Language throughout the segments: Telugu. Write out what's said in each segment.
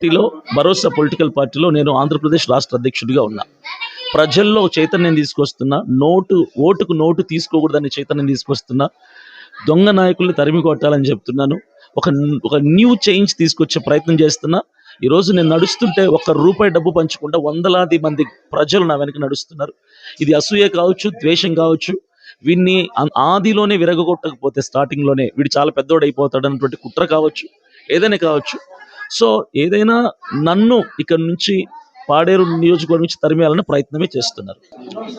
పార్టీలో భరోసా పొలిటికల్ పార్టీలో నేను ఆంధ్రప్రదేశ్ రాష్ట్ర అధ్యక్షుడిగా ఉన్నా. ప్రజల్లో చైతన్యం తీసుకొస్తున్నా. ఓటుకు నోటు తీసుకోకూడదని చైతన్యం తీసుకొస్తున్నా. దొంగ నాయకుల్ని తరిమి కొట్టాలని చెప్తున్నాను. ఒక న్యూ చేంజ్ తీసుకొచ్చే ప్రయత్నం చేస్తున్నా. ఈరోజు నేను నడుస్తుంటే ₹1 డబ్బు పంచకుండా వందలాది మంది ప్రజలు నా వెనక నడుస్తున్నారు. ఇది అసూయ కావచ్చు, ద్వేషం కావచ్చు. వీడిని ఆదిలోనే విరగొట్టకపోతే స్టార్టింగ్లోనే వీడు చాలా పెద్దోడైపోతాడు అన్నటువంటి కుట్ర కావచ్చు, ఏదైనా కావచ్చు. సో ఏదైనా నన్ను ఇక్కడ నుంచి పాడేరు నియోజకవర్గం నుంచి తరిమేయాలనే ప్రయత్నమే చేస్తున్నారు.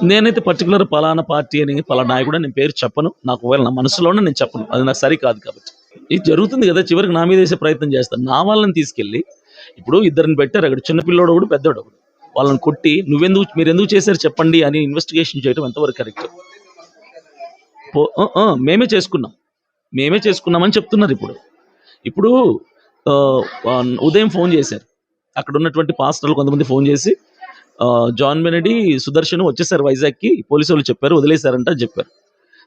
నేనైతే పర్టికులర్ పలానా పార్టీ అని పలానా నాయకుడు నేను పేరు చెప్పను. నాకు ఒకవేళ నా మనసులోనే నేను చెప్పను, అది నాకు సరికాదు. కాబట్టి ఇది జరుగుతుంది కదా, చివరికి నా మీద వేసే ప్రయత్నం చేస్తాను. నా వాళ్ళని తీసుకెళ్ళి ఇప్పుడు ఇద్దరిని పెట్టారు, అక్కడ చిన్నపిల్లోడు ఒకడు పెద్దోడు ఒకడు. వాళ్ళని కొట్టి మీరు ఎందుకు చేశారు చెప్పండి అని ఇన్వెస్టిగేషన్ చేయడం ఎంతవరకు కరెక్ట్? మేమే చేసుకున్నామని చెప్తున్నారు. ఇప్పుడు ఉదయం ఫోన్ చేశారు, అక్కడ ఉన్నటువంటి పాస్టర్లు కొంతమంది ఫోన్ చేసి జాన్ బెనెడీ, సుదర్శన్ వచ్చేసారు వైజాగ్కి, పోలీసు వాళ్ళు చెప్పారు వదిలేశారంట అని చెప్పారు.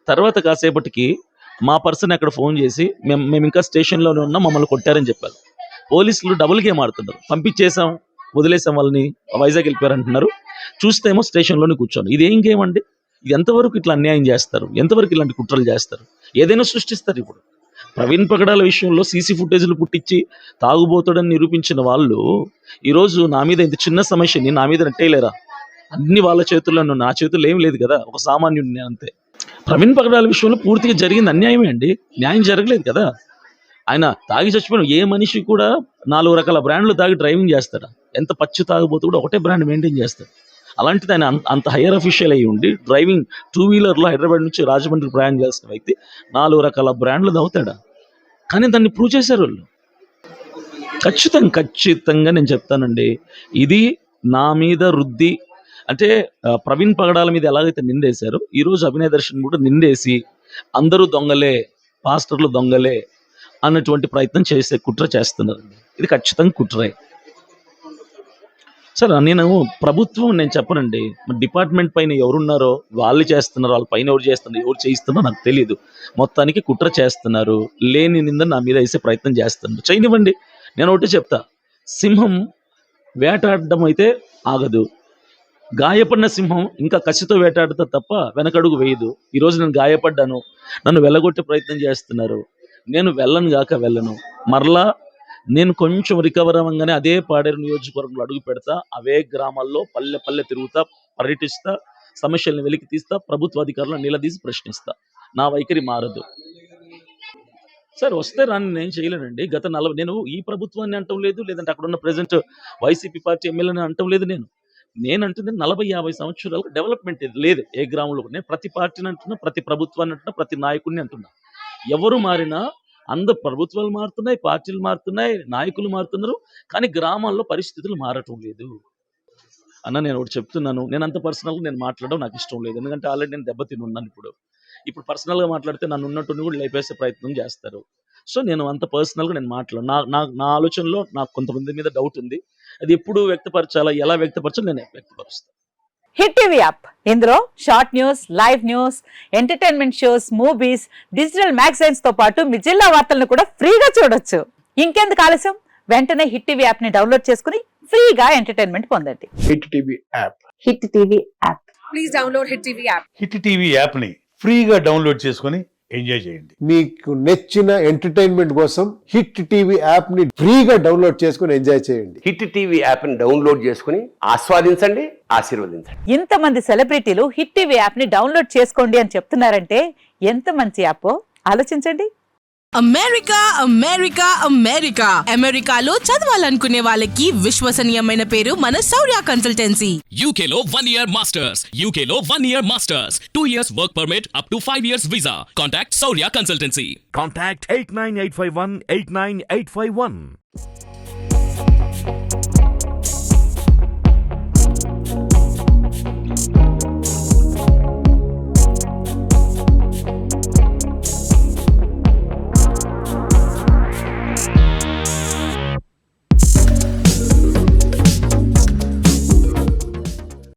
తర్వాత కాసేపటికి మా పర్సన్ అక్కడ ఫోన్ చేసి మేము ఇంకా స్టేషన్లోనే ఉన్నాం, మమ్మల్ని కొట్టారని చెప్పారు. పోలీసులు డబుల్ గేమ్ ఆడుతున్నారు. పంపించేసాం, వదిలేసాం వాళ్ళని, వైజాగ్ వెళ్ళిపోయారు అంటున్నారు. చూస్తే ఏమో స్టేషన్లోనే కూర్చోను. ఇది ఏం గేమ్ అండి? ఇది ఎంతవరకు ఇట్లా అన్యాయం చేస్తారు? ఎంతవరకు ఇలాంటి కుట్రలు చేస్తారు? ఏదైనా సృష్టిస్తారు. ఇప్పుడు ప్రవీణ్ పగడాల విషయంలో సీసీ ఫుటేజ్లు పుట్టించి తాగుబోతాడని నిరూపించిన వాళ్ళు ఈరోజు నా మీద ఇంత చిన్న సమస్యని నా మీద నెట్టేయలేరా? అన్ని వాళ్ళ చేతుల్లో, నా చేతుల్లో ఏం లేదు కదా, ఒక సామాన్యుడిని నేను అంతే. ప్రవీణ్ పగడాల విషయంలో పూర్తిగా జరిగింది అన్యాయమే అండి, న్యాయం జరగలేదు కదా. ఆయన తాగి చచ్చిపోయిన ఏ మనిషి కూడా 4 రకాల బ్రాండ్లు తాగి డ్రైవింగ్ చేస్తాడా? ఎంత పచ్చి తాగుబోతు కూడా ఒకటే బ్రాండ్ మెయింటైన్ చేస్తాడు. అలాంటిది ఆయన అంత హైయర్ అఫీషియల్ అయ్యి ఉండి డ్రైవింగ్ 2-వీలర్లో హైదరాబాద్ నుంచి రాజమండ్రి ప్రయాణం చేస్తున్న వ్యక్తి 4 రకాల బ్రాండ్లు తాగుతాడా? కానీ దాన్ని ప్రూవ్ చేశారు వాళ్ళు. ఖచ్చితంగా నేను చెప్తానండి, ఇది నా మీద రుద్ది అంటే ప్రవీణ్ పగడాల మీద ఎలాగైతే నిందేశారో ఈరోజు అభినయ దర్శన్ కూడా నిందేసి అందరూ దొంగలే, పాస్టర్లు దొంగలే అన్నటువంటి ప్రయత్నం చేసే కుట్ర చేస్తున్నారండి. ఇది ఖచ్చితంగా కుట్రే. సార్ నేను ప్రభుత్వం నేను చెప్పనండి, డిపార్ట్మెంట్ పైన ఎవరున్నారో వాళ్ళు చేస్తున్నారు, వాళ్ళ పైన ఎవరు చేస్తున్నారు, ఎవరు చేయిస్తున్నారో నాకు తెలియదు. మొత్తానికి కుట్ర చేస్తున్నారు, లేని నింద నా మీద వేసే ప్రయత్నం చేస్తున్నారు. చేయనివ్వండి. నేను ఒకటి చెప్తా, సింహం వేటాడడం అయితే ఆగదు, గాయపడిన సింహం ఇంకా కసితో వేటాడుతా తప్ప వెనకడుగు వేయదు. ఈరోజు నేను గాయపడ్డాను, నన్ను వెళ్ళగొట్టే ప్రయత్నం చేస్తున్నారు. నేను వెళ్ళను. మరలా నేను కొంచెం రికవర్ అవ్వగానే అదే పాడేరు నియోజకవర్గంలో అడుగు పెడతా, అవే గ్రామాల్లో పల్లె తిరుగుతా, పర్యటిస్తా, సమస్యలను వెలికి తీస్తా, ప్రభుత్వ అధికారులను నిలదీసి ప్రశ్నిస్తా. నా వైఖరి మారదు. సార్ వస్తే రాని నేను చేయలేనండి. నేను ఈ ప్రభుత్వాన్ని అంటం లేదు, లేదంటే అక్కడ ఉన్న ప్రెసెంట్ వైసీపీ పార్టీ ఎమ్మెల్యేని అంటం లేదు. నేను అంటుంది 40-50 సంవత్సరాలకు డెవలప్మెంట్ లేదు ఏ గ్రామంలో. నేను ప్రతి పార్టీని అంటున్నా, ప్రతి ప్రభుత్వాన్ని అంటున్నా, ప్రతి నాయకుడిని అంటున్నా. ఎవరు మారినా అందరు ప్రభుత్వాలు మారుతున్నాయి, పార్టీలు మారుతున్నాయి, నాయకులు మారుతున్నారు, కానీ గ్రామాల్లో పరిస్థితులు మారటం లేదు అన్న. నేను ఒకటి చెప్తున్నాను, నేను అంత పర్సనల్గా నేను మాట్లాడడం నాకు ఇష్టం లేదు. ఎందుకంటే ఆల్రెడీ నేను దెబ్బతిని ఉన్నాను. ఇప్పుడు పర్సనల్గా మాట్లాడితే నన్ను ఉన్నట్టు కూడా లేపేసే ప్రయత్నం చేస్తారు. సో నేను అంత పర్సనల్గా నేను మాట్లాడను. నా ఆలోచనలో నాకు కొంతమంది మీద డౌట్ ఉంది, అది ఎప్పుడు వ్యక్తపరచాలా, ఎలా వ్యక్తపరచాలో నేను వ్యక్తపరుస్తాను. హిట్ టీవీ యాప్, ఇందులో short news, live news, entertainment shows, movies, digital magazines తో పాటు మీ జిల్లా వార్తలను కూడా ఫ్రీగా చూడొచ్చు. ఇంకెందుకు ఆలస్యం, వెంటనే హిట్ టీవీ యాప్ ని డౌన్లోడ్ చేసుకుని ఫ్రీగా ఎంటర్టైన్మెంట్ పొందండి. Hit TV app. Hit TV app. Please download hit TV app. Hit TV app ని ఫ్రీగా డౌన్లోడ్ చేసుకుని ఎంజాయ్ చేయండి. మీకు నచ్చిన ఎంటర్టైన్మెంట్ కోసం హిట్ టీవీ యాప్ ని ఫ్రీగా డౌన్లోడ్ చేసుకుని ఎంజాయ్ చేయండి. హిట్ టీవీ యాప్ ని డౌన్లోడ్ చేసుకుని ఆస్వాదించండి, ఆశీర్వదించండి. ఇంతమంది సెలబ్రిటీలు హిట్ టీవీ యాప్ ని డౌన్లోడ్ చేసుకోండి అని చెప్తున్నారంటే ఎంత మంచి యాప్ ఆలోచించండి. అమెరికాలో చదవాలనుకునే వాళ్ళకి విశ్వసనీయమైన పేరు మన శౌర్య కన్సల్టెన్సీ. UK లో 1 year masters. UK లో 1 year masters. 2 years work permit up to 5 years visa. Contact Saurya Consultancy. Contact 89851 89851.